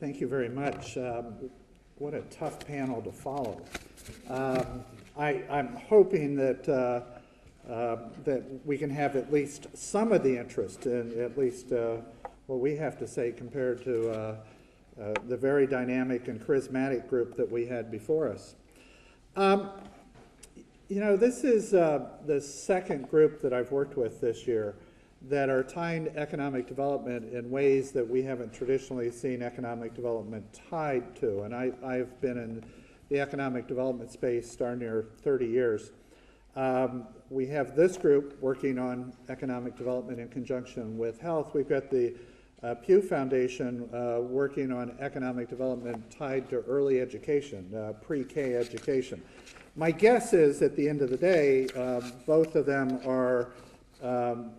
Thank you very much. What a tough panel to follow. I'm hoping that that we can have at least some of the interest in at least what we have to say compared to the very dynamic and charismatic group that we had before us. You know, this is the second group that I've worked with this year that are tying economic development in ways that we haven't traditionally seen economic development tied to. And I've been in the economic development space darn near 30 years. We have this group working on economic development in conjunction with health. We've got the Pew Foundation working on economic development tied to early education, pre-K education. My guess is at the end of the day, both of them are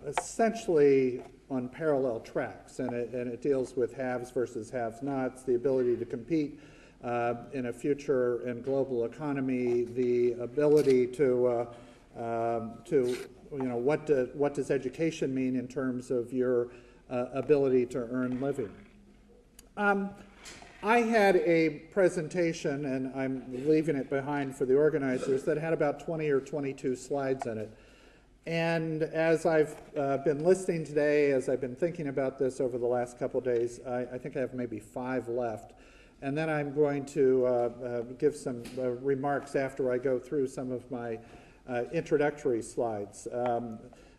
essentially on parallel tracks, and it deals with haves versus have-nots, the ability to compete in a future and global economy, the ability to you know, what does education mean in terms of your ability to earn living. I had a presentation, and I'm leaving it behind for the organizers, that had about 20 or 22 slides in it. And as I've been listening today, as I've been thinking about this over the last couple of days, I think I have maybe 5 left. And then I'm going to give some remarks after I go through some of my introductory slides.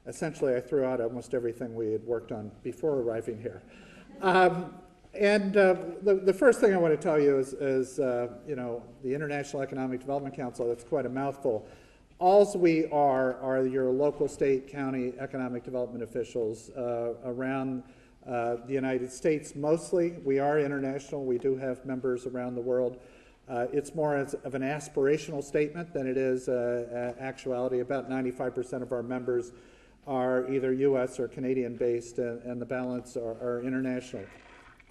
Essentially, I threw out almost everything we had worked on before arriving here. The first thing I want to tell you is you know, the International Economic Development Council, that's quite a mouthful. Alls we are your local, state, county economic development officials around the United States mostly. We are international. We do have members around the world. It's more of an aspirational statement than it is actuality. About 95% of our members are either U.S. or Canadian based, and the balance are international.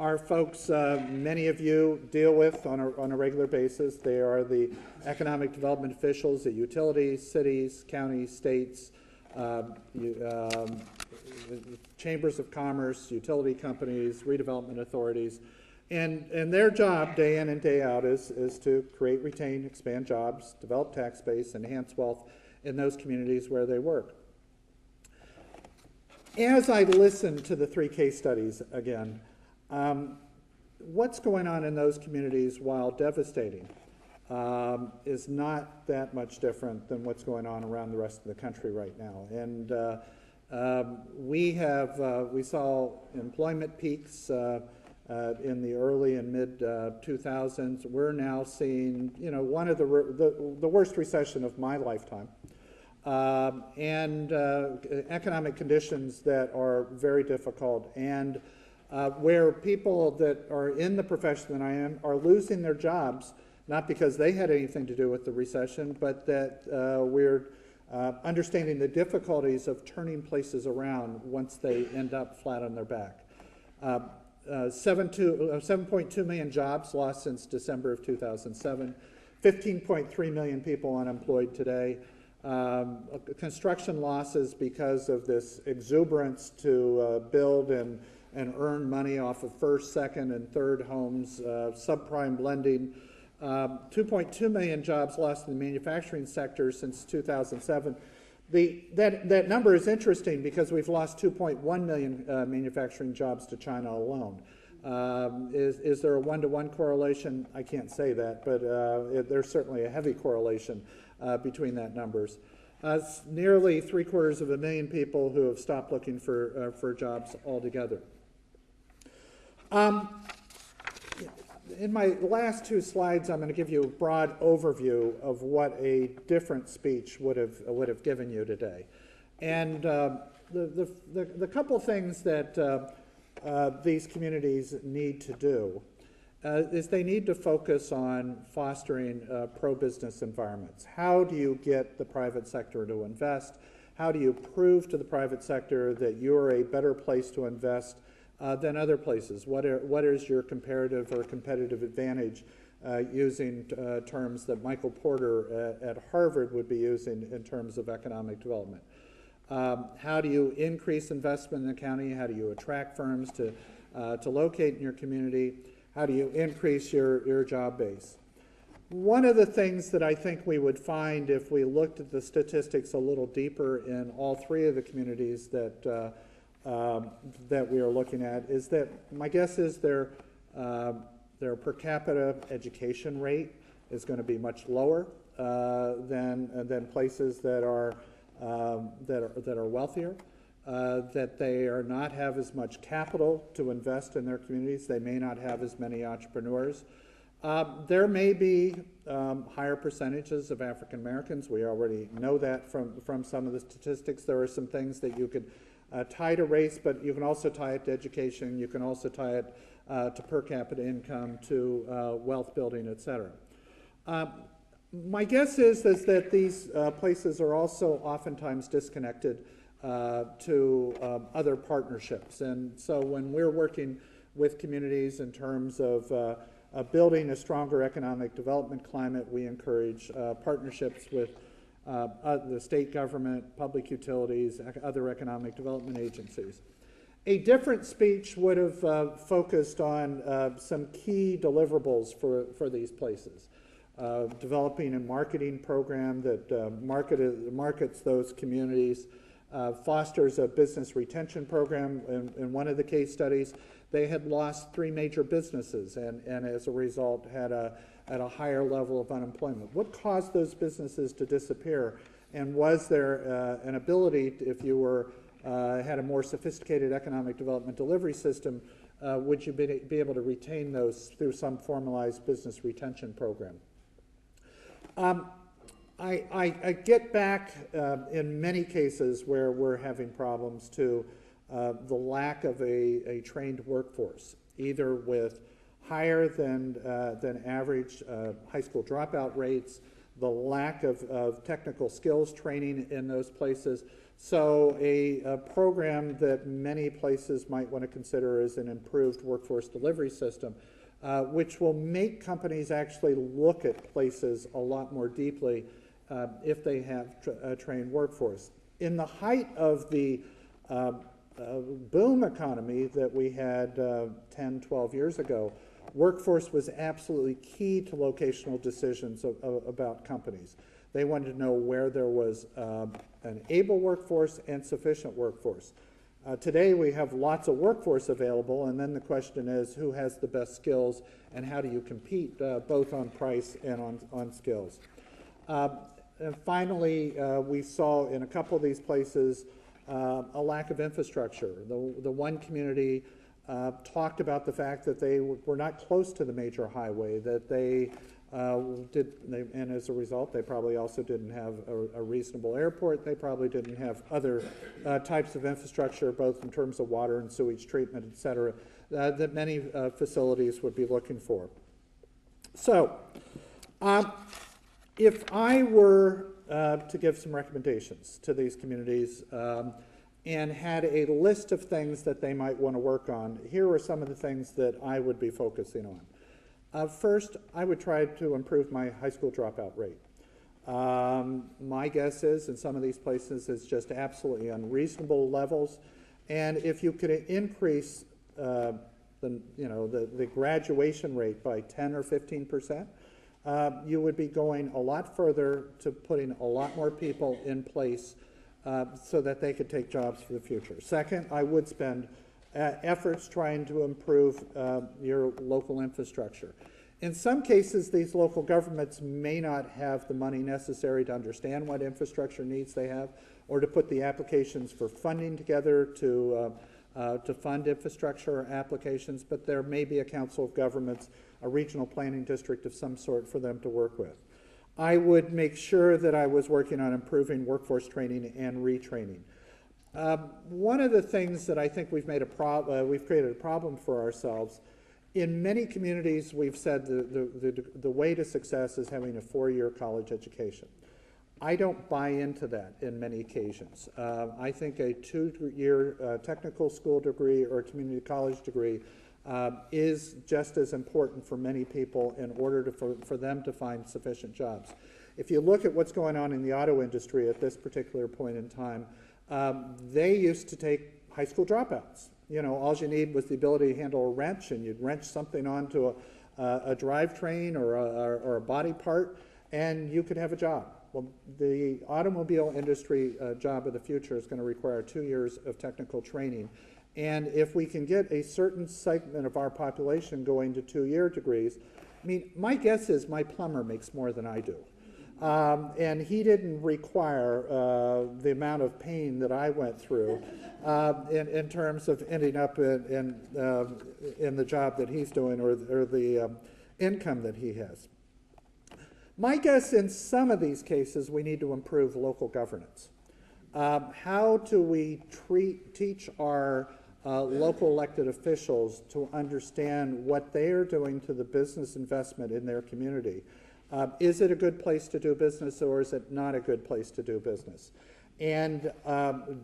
Our folks, many of you deal with on a regular basis. They are the economic development officials at utilities, cities, counties, states, chambers of commerce, utility companies, redevelopment authorities. And their job day in and day out is to create, retain, expand jobs, develop tax base, enhance wealth in those communities where they work. As I listened to the 3 case studies again, what's going on in those communities, while devastating, is not that much different than what's going on around the rest of the country right now. And we saw employment peaks in the early and mid 2000s. We're now seeing, you know, one of the worst recession of my lifetime. Economic conditions that are very difficult, and where people that are in the profession that I am are losing their jobs, not because they had anything to do with the recession, but that we're understanding the difficulties of turning places around once they end up flat on their back. 7.2 million jobs lost since December of 2007, 15.3 million people unemployed today. Construction losses because of this exuberance to build and earn money off of first, second, and third homes, subprime lending. 2.2 million jobs lost in the manufacturing sector since 2007. That number is interesting because we've lost 2.1 million manufacturing jobs to China alone. Is there a one-to-one correlation? I can't say that, but there's certainly a heavy correlation between that numbers. Nearly 750,000 people who have stopped looking for jobs altogether. In my last 2 slides, I'm going to give you a broad overview of what a different speech would have given you today. And the couple things that these communities need to do is they need to focus on fostering pro-business environments. How do you get the private sector to invest? How do you prove to the private sector that you're a better place to invest than other places? What is your comparative or competitive advantage, using terms that Michael Porter at Harvard would be using in terms of economic development? How do you increase investment in the county? How do you attract firms to locate in your community? How do you increase your job base? One of the things that I think we would find if we looked at the statistics a little deeper in all three of the communities that we are looking at is that my guess is their per capita education rate is going to be much lower than places that are wealthier. That they are not have as much capital to invest in their communities. They may not have as many entrepreneurs. There may be higher percentages of African Americans. We already know that from some of the statistics. There are some things that you could tie to race, but you can also tie it to education. You can also tie it to per capita income, to wealth building, et cetera. My guess is that these places are also oftentimes disconnected to other partnerships. And so when we're working with communities in terms of building a stronger economic development climate, we encourage partnerships with the state government, public utilities, other economic development agencies. A different speech would have focused on some key deliverables for these places. Developing a marketing program that markets those communities, fosters a business retention program. In one of the case studies, they had lost 3 major businesses and as a result had a higher level of unemployment. What caused those businesses to disappear? And was there an ability, if you had a more sophisticated economic development delivery system, would you be able to retain those through some formalized business retention program? I get back in many cases where we're having problems to the lack of a trained workforce, either with higher than average high school dropout rates, the lack of technical skills training in those places. So a program that many places might want to consider is an improved workforce delivery system, which will make companies actually look at places a lot more deeply if they have a trained workforce. In the height of the boom economy that we had 10, 12 years ago, workforce was absolutely key to locational decisions about companies. They wanted to know where there was an able workforce and sufficient workforce. Today we have lots of workforce available, and then the question is who has the best skills and how do you compete both on price and on skills. And finally, we saw in a couple of these places a lack of infrastructure. The one community talked about the fact that they were not close to the major highway, that and as a result, they probably also didn't have a reasonable airport. They probably didn't have other types of infrastructure, both in terms of water and sewage treatment, et cetera, that many facilities would be looking for. So, if I were to give some recommendations to these communities and had a list of things that they might want to work on, here are some of the things that I would be focusing on. First, I would try to improve my high school dropout rate. My guess is in some of these places it's just absolutely unreasonable levels, and if you could increase the graduation rate by 10 or 15%, you would be going a lot further to putting a lot more people in place so that they could take jobs for the future. Second, I would spend efforts trying to improve your local infrastructure. In some cases, these local governments may not have the money necessary to understand what infrastructure needs they have, or to put the applications for funding together to fund infrastructure applications, but there may be a council of governments, a regional planning district of some sort for them to work with. I would make sure that I was working on improving workforce training and retraining. One of the things that I think we've created a problem for ourselves. In many communities, we've said the way to success is having a 4-year college education. I don't buy into that in many occasions. I think a 2-year technical school degree or a community college degree is just as important for many people in order for them to find sufficient jobs. If you look at what's going on in the auto industry at this particular point in time, they used to take high school dropouts. all you need was the ability to handle a wrench, and you'd wrench something onto a drivetrain or a body part, and you could have a job. Well, the automobile industry job of the future is going to require 2 years of technical training. And if we can get a certain segment of our population going to 2-year degrees, I mean, my guess is my plumber makes more than I do. And he didn't require the amount of pain that I went through in terms of ending up in the job that he's doing or the income that he has. My guess in some of these cases, we need to improve local governance. How do we teach our local elected officials to understand what they are doing to the business investment in their community? Is it a good place to do business, or is it not a good place to do business? And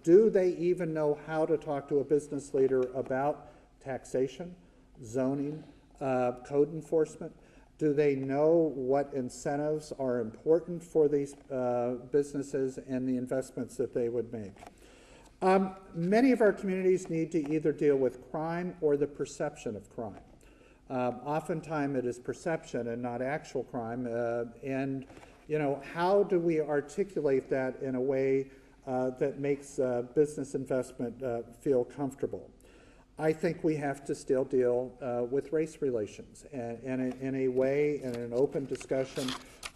do they even know how to talk to a business leader about taxation, zoning, code enforcement? Do they know what incentives are important for these businesses and the investments that they would make? Many of our communities need to either deal with crime or the perception of crime. Oftentimes it is perception and not actual crime. And how do we articulate that in a way that makes business investment feel comfortable? I think we have to still deal with race relations and in a way, in an open discussion.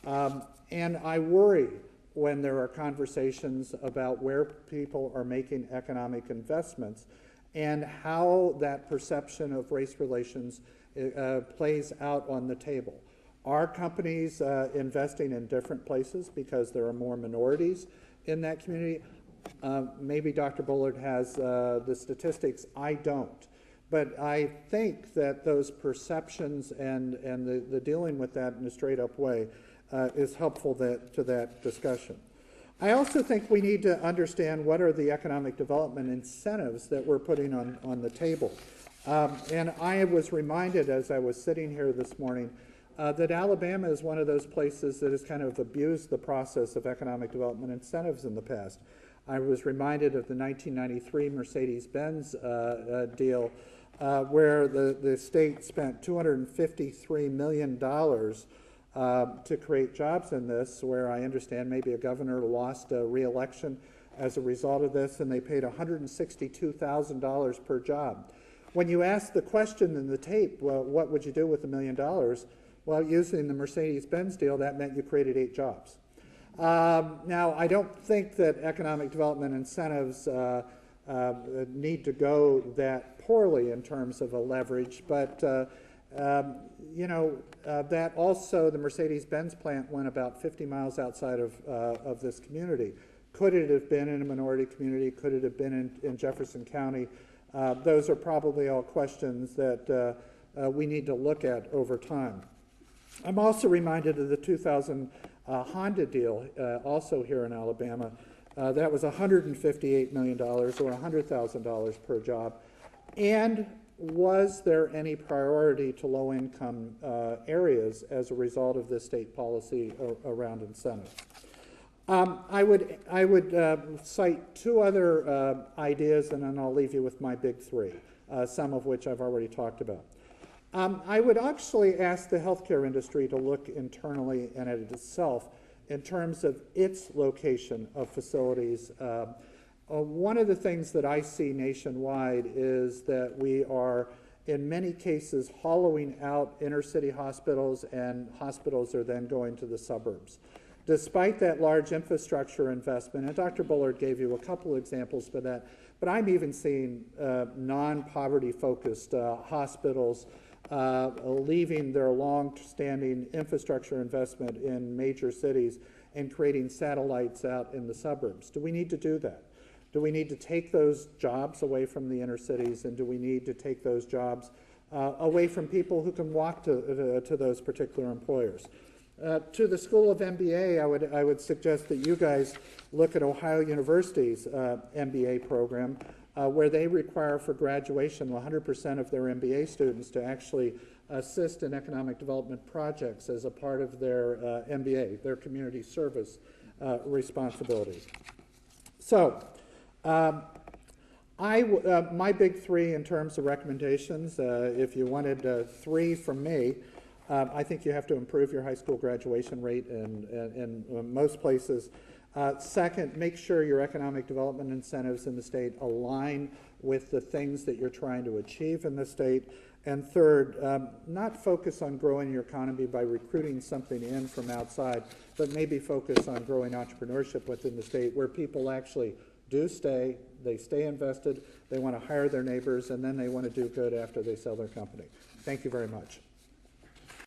And I worry when there are conversations about where people are making economic investments and how that perception of race relations plays out on the table. Are companies investing in different places because there are more minorities in that community? Maybe Dr. Bullard has the statistics. I don't. But I think that those perceptions and the dealing with that in a straight up way is helpful to that discussion. I also think we need to understand what are the economic development incentives that we're putting on the table. And I was reminded as I was sitting here this morning that Alabama is one of those places that has kind of abused the process of economic development incentives in the past. I was reminded of the 1993 Mercedes-Benz deal where the state spent $253 million to create jobs in this, where I understand maybe a governor lost a re-election as a result of this, and they paid $162,000 per job. When you ask the question in the tape, well, what would you do with $1 million? Well, using the Mercedes-Benz deal, that meant you created 8 jobs. Now, I don't think that economic development incentives need to go that poorly in terms of a leverage, but that also the Mercedes-Benz plant went about 50 miles outside of this community. Could it have been in a minority community? Could it have been in Jefferson County? Those are probably all questions that we need to look at over time. I'm also reminded of the 2000 Honda deal, also here in Alabama. That was $158 million, or $100,000 per job. And was there any priority to low-income areas as a result of this state policy around incentives? I would cite 2 other ideas, and then I'll leave you with my big 3, some of which I've already talked about. I would actually ask the healthcare industry to look internally and at itself in terms of its location of facilities. One of the things that I see nationwide is that we are, in many cases, hollowing out inner city hospitals, and hospitals are then going to the suburbs. Despite that large infrastructure investment, and Dr. Bullard gave you a couple examples for that, but I'm even seeing non-poverty focused hospitals leaving their long-standing infrastructure investment in major cities and creating satellites out in the suburbs. Do we need to do that? Do we need to take those jobs away from the inner cities, and do we need to take those jobs away from people who can walk to those particular employers? To the School of MBA, I would suggest that you guys look at Ohio University's MBA program, where they require for graduation 100% of their MBA students to actually assist in economic development projects as a part of their MBA, their community service responsibilities. So, My big three in terms of recommendations, if you wanted three from me, I think you have to improve your high school graduation rate in most places. Second, make sure your economic development incentives in the state align with the things that you're trying to achieve in the state. And third, not focus on growing your economy by recruiting something in from outside, but maybe focus on growing entrepreneurship within the state where people actually do stay, they stay invested, they want to hire their neighbors, and then they want to do good after they sell their company. Thank you very much.